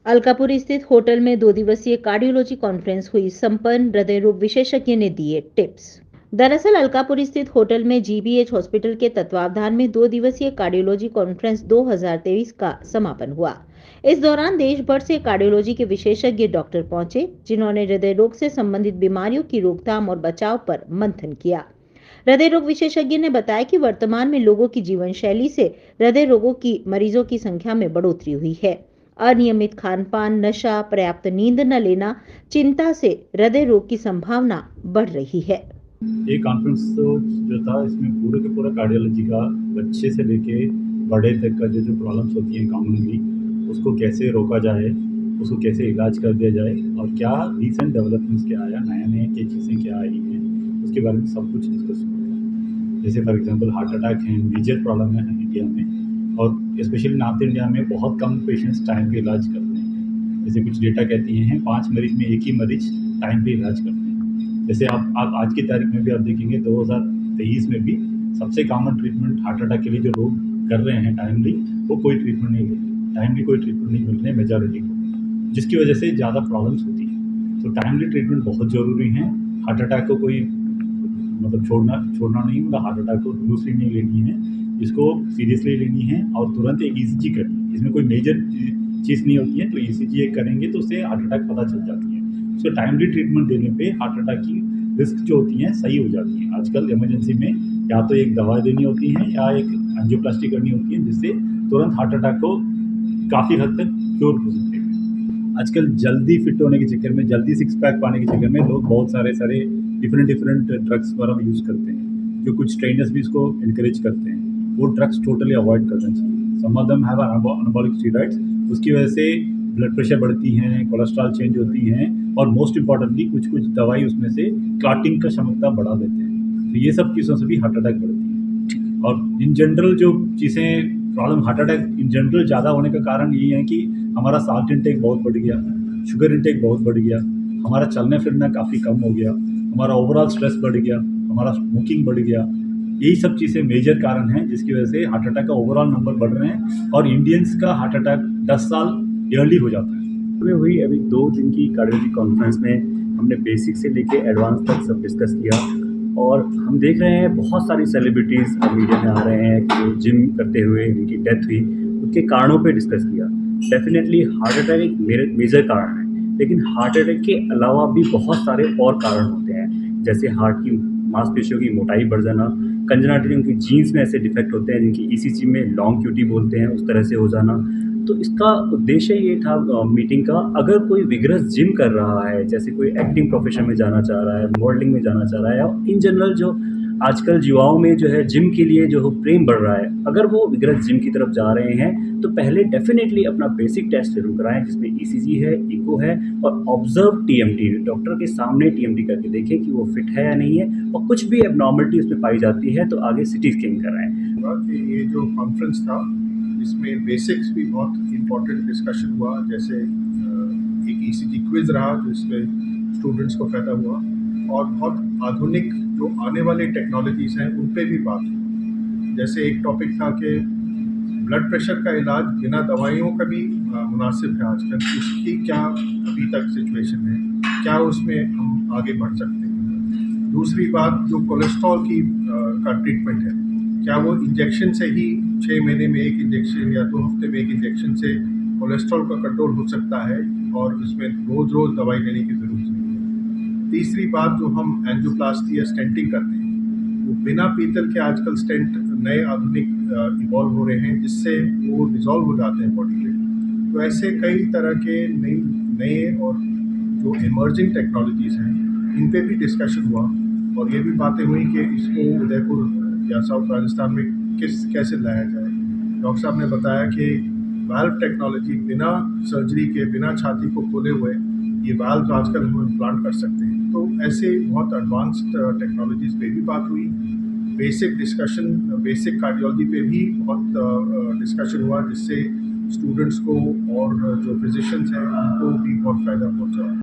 अलकापुर स्थित होटल में 2 दिवसीय कार्डियोलॉजी कॉन्फ्रेंस हुई। संपन्न हृदय रोग विशेषज्ञ ने दिए टिप्स। दरअसल अलकापुर स्थित होटल में जीबीएच हॉस्पिटल के तत्वावधान में 2 दिवसीय कार्डियोलॉजी कॉन्फ्रेंस 2023 का समापन हुआ। इस दौरान देश भर से कार्डियोलॉजी के विशेषज्ञ डॉक्टर पहुंचे, जिन्होंने हृदय रोग से संबंधित बीमारियों की रोकथाम और बचाव पर मंथन किया। हृदय रोग विशेषज्ञ ने बताया कि वर्तमान में लोगों की जीवन शैली से हृदय रोगों की मरीजों की संख्या में बढ़ोतरी हुई है। अनियमित खान-पान, नशा, पर्याप्त नींद न लेना, चिंता से हृदय रोग की संभावना बढ़ रही है। ये कॉन्फ्रेंस तो जो था इसमें पूरे के पूरा कार्डियोलॉजी का बच्चे से लेके बड़े तक का जो प्रॉब्लम्स होती हैं कॉमनली उसको कैसे रोका जाए, उसको कैसे इलाज कर दिया जाए और क्या रीसेंट डेवलपमेंट्स क्या आया, नए-नए क्या चीज़ें क्या आई हैं, उसके बारे में सब कुछ डिस्कस हुआ था। जैसे फॉर एग्ज़ाम्पल हार्ट अटैक है मेजर प्रॉब्लम है इंडिया में और स्पेशली नॉर्थ इंडिया में बहुत कम पेशेंट्स टाइम पे इलाज करते हैं। जैसे कुछ डेटा कहती हैं 5 मरीज़ में 1 ही मरीज़ टाइम पे इलाज करते हैं। जैसे आप आज की तारीख में भी आप देखेंगे 2023 में भी सबसे कॉमन ट्रीटमेंट हार्ट अटैक के लिए जो लोग कर रहे हैं टाइमली, वो कोई ट्रीटमेंट नहीं ले रहे, टाइमली कोई ट्रीटमेंट नहीं मिल रहे हैं मेजॉरिटी को, जिसकी वजह से ज़्यादा प्रॉब्लम्स होती हैं। तो टाइमली ट्रीटमेंट बहुत ज़रूरी है। हार्ट अटैक को कोई मतलब छोड़ना नहीं, मतलब हार्ट अटैक को दूसरी नहीं लेनी है, इसको सीरियसली लेनी है और तुरंत एक ईसीजी करनी है। इसमें कोई मेजर चीज़ नहीं होती है, तो ईसीजी एक करेंगे तो उससे हार्ट अटैक पता चल जाती है। सो टाइमली ट्रीटमेंट देने पे हार्ट अटैक की रिस्क जो होती हैं सही हो जाती हैं। आजकल इमरजेंसी में या तो एक दवा देनी होती है या एक एंजियोप्लास्टी करनी होती है, जिससे तुरंत हार्ट अटैक को काफ़ी हद तक क्योर हो सकते हैं। आजकल जल्दी फिट होने के चक्कर में, जल्दी सिक्स पैक पाने के चक्कर में लोग बहुत सारे डिफरेंट ड्रग्स वगैरह यूज़ करते हैं, जो कुछ ट्रेनर्स भी इसको इनकरेज करते हैं। वो ड्रग्स टोटली अवॉइड करना चाहिए। Some of them have anabolic steroids, उसकी वजह से ब्लड प्रेशर बढ़ती हैं, कोलेस्ट्रॉल चेंज होती हैं और मोस्ट इम्पॉर्टेंटली कुछ दवाई उसमें से क्लॉटिंग का क्षमता बढ़ा देते हैं। तो ये सब चीज़ों से भी हार्ट अटैक बढ़ती है। और इन जनरल जो चीज़ें problem heart attack in general ज़्यादा होने का कारण यही है कि हमारा साल्ट इंटेक बहुत बढ़ गया, शुगर इंटेक बहुत बढ़ गया, हमारा चलना फिरना काफ़ी कम हो गया, हमारा ओवरऑल स्ट्रेस बढ़ गया, हमारा स्मोकिंग बढ़ गया। यही सब चीज़ें मेजर कारण हैं जिसकी वजह से हार्ट अटैक का ओवरऑल नंबर बढ़ रहे हैं और इंडियंस का हार्ट अटैक 10 साल ईयरली हो जाता है। में हुई अभी 2 दिन की कार्डियोलॉजी कॉन्फ्रेंस में हमने बेसिक से लेके एडवांस तक सब डिस्कस किया और हम देख रहे हैं बहुत सारी सेलिब्रिटीज़ मीडिया में आ रहे हैं कि जो जिम करते हुए जिनकी डेथ हुई, उनके कारणों पे डिस्कस किया। डेफिनेटली हार्ट अटैक एक मेजर कारण है, लेकिन हार्ट अटैक के अलावा भी बहुत सारे और कारण होते हैं, जैसे हार्ट की मांसपेशियों की मोटाई बढ़ जाना, कंजेनिटली उनकी जीन्स में ऐसे डिफेक्ट होते हैं जिनकी ईसीजी में लॉन्ग क्यूटी बोलते हैं, उस तरह से हो जाना। तो इसका उद्देश्य ये था मीटिंग का, अगर कोई विगरस जिम कर रहा है, जैसे कोई एक्टिंग प्रोफेशन में जाना चाह रहा है, मॉडलिंग में जाना चाह रहा है या इन जनरल जो आजकल युवाओं में जो है जिम के लिए जो प्रेम बढ़ रहा है, अगर वो विगरस जिम की तरफ जा रहे हैं तो पहले डेफिनेटली अपना बेसिक टेस्ट जरूर कराएं, जिसमें ईसीजी है, इको है और ऑब्जर्व टीएमटी, डॉक्टर के सामने टीएमटी करके देखें कि वो फिट है या नहीं है, और कुछ भी एबनॉर्मलिटी उसमें पाई जाती है तो आगे सिटी स्कैन कराएं। कि ये जो कॉन्फ्रेंस था इसमें बेसिक्स भी बहुत इम्पोर्टेंट डिस्कशन हुआ, जैसे एक ईसीजी क्विज रहा जिसमें स्टूडेंट्स को फ़ायदा हुआ और बहुत आधुनिक जो आने वाली टेक्नोलॉजीज़ हैं उन पे भी बात हुई। जैसे एक टॉपिक था कि ब्लड प्रेशर का इलाज बिना दवाइयों का भी मुनासिब है आजकल, उसकी क्या अभी तक सिचुएशन है, क्या उसमें हम आगे बढ़ सकते हैं। दूसरी बात जो कोलेस्ट्रॉल की का ट्रीटमेंट है, क्या वो इंजेक्शन से ही 6 महीने में एक इंजेक्शन या 2 हफ्ते में एक इंजेक्शन से कोलेस्ट्रॉल का कंट्रोल हो सकता है और इसमें रोज़ रोज़ दवाई लेने की ज़रूरत नहीं है। तीसरी बात, जो हम एंजियोप्लास्टी या स्टेंटिंग करते हैं, वो बिना पीतल के आजकल स्टेंट नए आधुनिक इवॉल्व हो रहे हैं, जिससे वो डिज़ोल्व हो जाते हैं बॉडी में। तो ऐसे कई तरह के नए और जो इमर्जिंग टेक्नोलॉजीज़ हैं, इन पे भी डिस्कशन हुआ और ये भी बातें हुई कि इसको उदयपुर या साउथ राजस्थान में कैसे लाया जाए। डॉक्टर साहब ने बताया कि वाल्व टेक्नोलॉजी बिना सर्जरी के, बिना छाती को खोले हुए ये वाल्व आजकल हम इम्प्लांट कर सकते हैं। तो ऐसे बहुत एडवांस्ड टेक्नोलॉजीज़ पे भी बात हुई। बेसिक डिस्कशन, बेसिक कार्डियोलॉजी पे भी बहुत डिस्कशन हुआ, जिससे स्टूडेंट्स को और जो फिजिशियंस हैं उनको भी बहुत फ़ायदा पहुंचा।